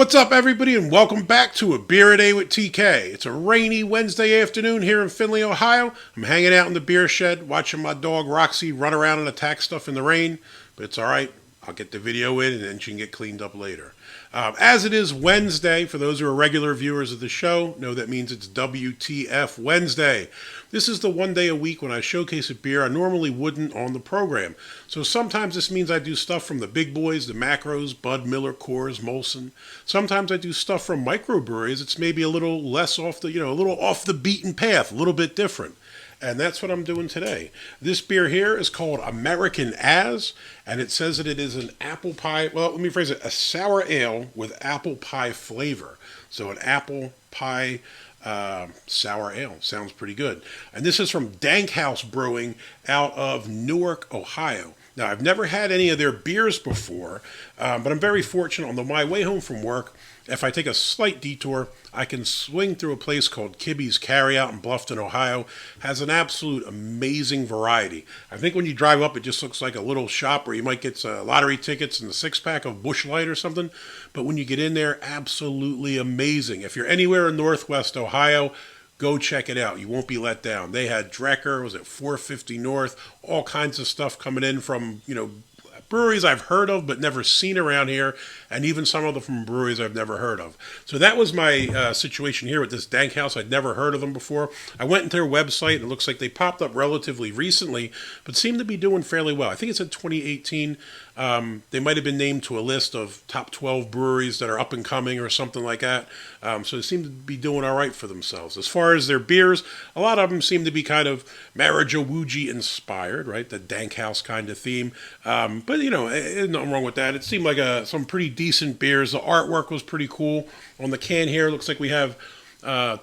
What's up, everybody, and welcome back to A Beer a Day with TK. It's a rainy Wednesday afternoon here in Findlay, Ohio. I'm hanging out in the beer shed, watching my dog Roxy run around and attack stuff in the rain, but it's all right. I'll get the video in, and then she can get cleaned up later. As it is Wednesday, for those who are regular viewers of the show, know that means it's WTF Wednesday. This is the one day a week when I showcase a beer I normally wouldn't on the program. So sometimes this means I do stuff from the big boys, the Macros, Bud, Miller, Coors, Molson. Sometimes I do stuff from microbreweries. It's maybe a little less off the, a little off the beaten path, a little bit different. And that's what I'm doing today. This beer here is called Americana, and it says that it is an apple pie, well, let me phrase it, a sour ale with apple pie flavor. So an apple pie sour ale. Sounds pretty good. And this is from Dankhouse Brewing out of Newark, Ohio. Now, I've never had any of their beers before, but I'm very fortunate. On my way home from work, if I take a slight detour, I can swing through a place called Kibby's Carryout in Bluffton, Ohio. Has an absolute amazing variety. I think when you drive up, it just looks like a little shop where you might get lottery tickets and a six-pack of Busch Light or something. But when you get in there, absolutely amazing. If you're anywhere in Northwest Ohio, go check it out. You won't be let down. They had Drecker, was at 450 North, all kinds of stuff coming in from, breweries I've heard of but never seen around here, and even some of them from breweries I've never heard of. So that was my situation here with this Dankhouse. I'd never heard of them before. I went into their website, and it looks like they popped up relatively recently, but seem to be doing fairly well. I think it's in 2018. They might have been named to a list of top 12 breweries that are up and coming or something like that. So they seem to be doing all right for themselves. As far as their beers, a lot of them seem to be kind of Marajawuji inspired, right? The Dankhouse kind of theme. But, there's nothing wrong with that. It seemed like some pretty decent beers. The artwork was pretty cool. On the can here, it looks like we have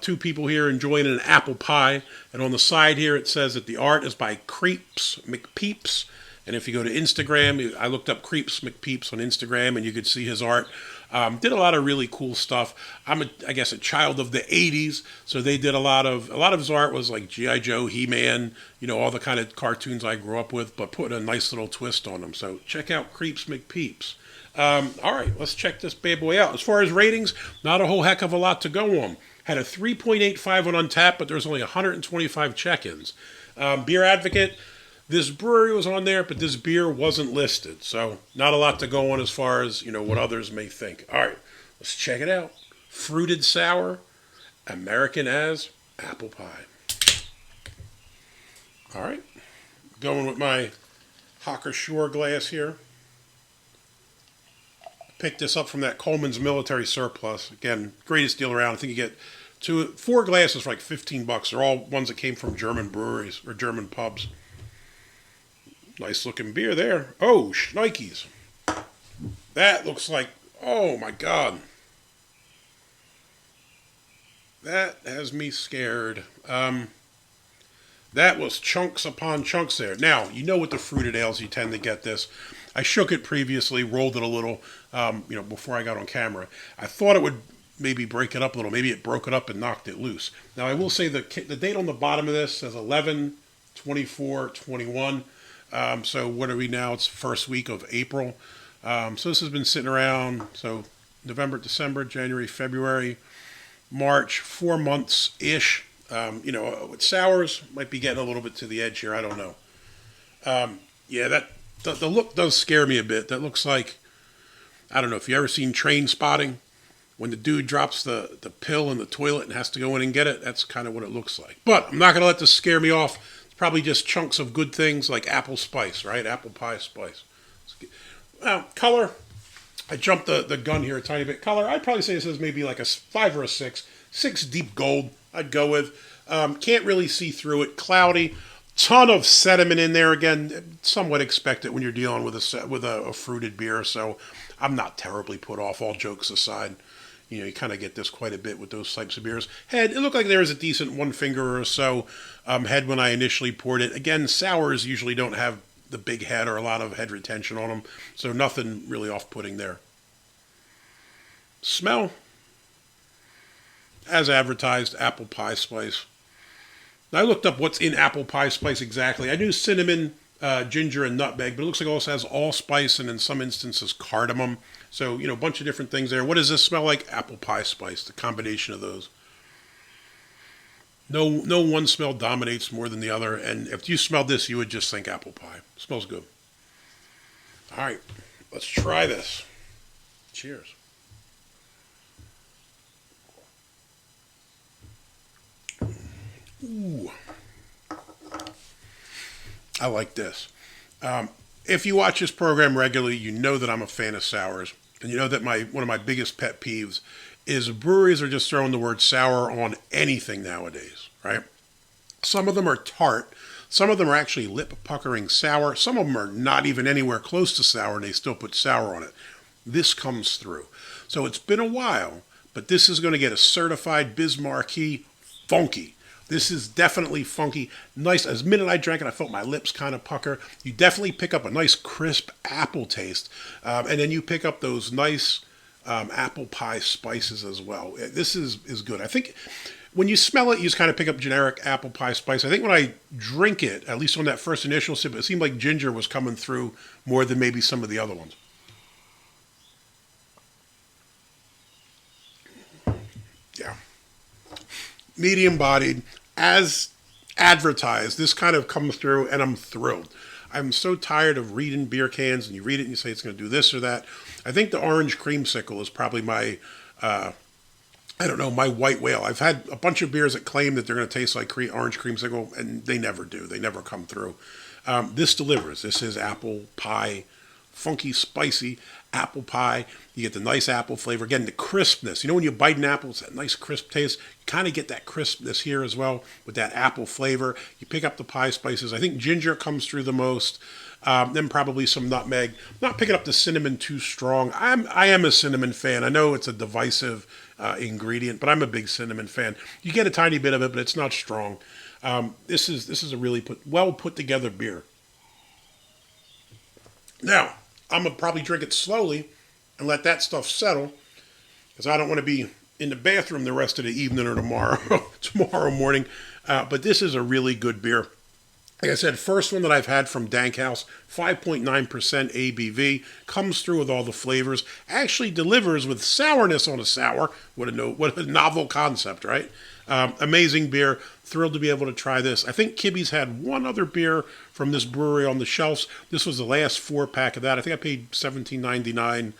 two people here enjoying an apple pie. And on the side here, it says that the art is by Creeps McPeeps. And if you go to Instagram, I looked up Creeps McPeeps on Instagram, and you could see his art. Did a lot of really cool stuff. I'm, I guess, a child of the 80s, so they did a lot of his art was like G.I. Joe, He-Man, all the kind of cartoons I grew up with, but put a nice little twist on them. So check out Creeps McPeeps. All right, let's check this bad boy out. As far as ratings, not a whole heck of a lot to go on. Had a 3.85 on Untappd, but there's only 125 check-ins. Beer Advocate, this brewery was on there, but this beer wasn't listed. So not a lot to go on as far as, what others may think. All right, let's check it out. Fruited sour, Americana apple pie. All right, going with my Hocker Shore glass here. Picked this up from that Coleman's Military Surplus. Again, greatest deal around. I think you get 4 glasses for like $15. They're all ones that came from German breweries or German pubs. Nice looking beer there. Oh, shnikes. That looks like, oh my God. That has me scared. That was chunks upon chunks there. Now, with the fruited ales, you tend to get this. I shook it previously, rolled it a little, before I got on camera. I thought it would maybe break it up a little. Maybe it broke it up and knocked it loose. Now, I will say the date on the bottom of this says 11/24/21. So what are we now? It's the first week of April. So this has been sitting around, so November, December, January, February, March, 4 months-ish. With sours, might be getting a little bit to the edge here. I don't know. The look does scare me a bit. That looks like, I don't know, if you ever seen Train Spotting, when the dude drops the pill in the toilet and has to go in and get it, that's kind of what it looks like. But I'm not going to let this scare me off. Probably just chunks of good things like apple spice, right? Apple pie spice. Color, I jumped the gun here a tiny bit. Color, I'd probably say this is maybe like a 5 or a 6. 6 deep gold, I'd go with. Can't really see through it. Cloudy. Ton of sediment in there. Again, somewhat expected when you're dealing with a fruited beer, so I'm not terribly put off, all jokes aside. You kind of get this quite a bit with those types of beers. Head, it looked like there was a decent 1 finger or so head when I initially poured it. Again, sours usually don't have the big head or a lot of head retention on them, so nothing really off-putting there. Smell, as advertised, apple pie spice. Now, I looked up what's in apple pie spice exactly. I knew cinnamon, ginger and nutmeg, but it looks like it also has allspice and in some instances cardamom. So, a bunch of different things there. What does this smell like? Apple pie spice, the combination of those. No one smell dominates more than the other, and if you smelled this, you would just think apple pie. It smells good. All right, let's try this. Cheers. Ooh. I like this. If you watch this program regularly, you know that I'm a fan of sours. And you know that one of my biggest pet peeves is breweries are just throwing the word sour on anything nowadays, right? Some of them are tart. Some of them are actually lip-puckering sour. Some of them are not even anywhere close to sour, and they still put sour on it. This comes through. So it's been a while, but this is going to get a certified Bismarcky funky. This is definitely funky. Nice. As the minute I drank it, I felt my lips kind of pucker. You definitely pick up a nice crisp apple taste. And then you pick up those nice apple pie spices as well. This is good. I think when you smell it, you just kind of pick up generic apple pie spice. I think when I drink it, at least on that first initial sip, it seemed like ginger was coming through more than maybe some of the other ones. Yeah. Medium bodied. As advertised, this kind of comes through, and I'm thrilled. I'm so tired of reading beer cans, and you read it and you say it's going to do this or that. I think the orange creamsicle is probably my, my white whale. I've had a bunch of beers that claim that they're going to taste like orange creamsicle, and they never do. They never come through. This delivers. This is apple pie, funky, spicy apple pie. You get the nice apple flavor. Again, the crispness. When you bite an apple, it's that nice crisp taste. You kind of get that crispness here as well with that apple flavor. You pick up the pie spices. I think ginger comes through the most. Then probably some nutmeg. Not picking up the cinnamon too strong. I am a cinnamon fan. I know it's a divisive ingredient, but I'm a big cinnamon fan. You get a tiny bit of it, but it's not strong. This is a really well put together beer. Now, I'm going to probably drink it slowly and let that stuff settle because I don't want to be in the bathroom the rest of the evening or tomorrow morning. But this is a really good beer. Like I said, first one that I've had from Dankhouse, 5.9% ABV, comes through with all the flavors, actually delivers with sourness on a sour. What a novel concept, right? Amazing beer. Thrilled to be able to try this. I think Kibby's had one other beer from this brewery on the shelves. This was the last 4-pack of that. I think I paid $17.99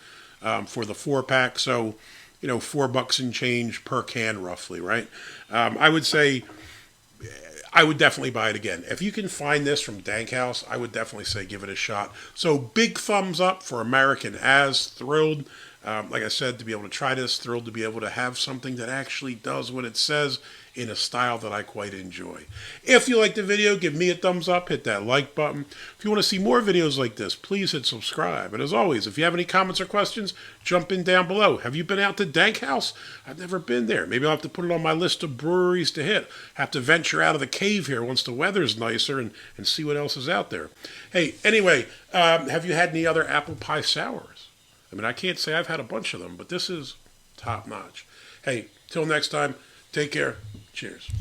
for the 4-pack. So, $4 and change per can roughly, right? I would say I would definitely buy it again. If you can find this from Dankhouse, I would definitely say give it a shot. So big thumbs up for Americana. Thrilled, like I said, to be able to try this. Thrilled to be able to have something that actually does what it says in a style that I quite enjoy. If you like the video, give me a thumbs up, hit that like button. If you want to see more videos like this, please hit subscribe. And as always, if you have any comments or questions, jump in down below. Have you been out to Dankhouse? I've never been there. Maybe I'll have to put it on my list of breweries to hit. Have to venture out of the cave here once the weather's nicer and see what else is out there. Hey, anyway, have you had any other apple pie sours? I can't say I've had a bunch of them, but this is top notch. Hey, till next time, take care. Cheers.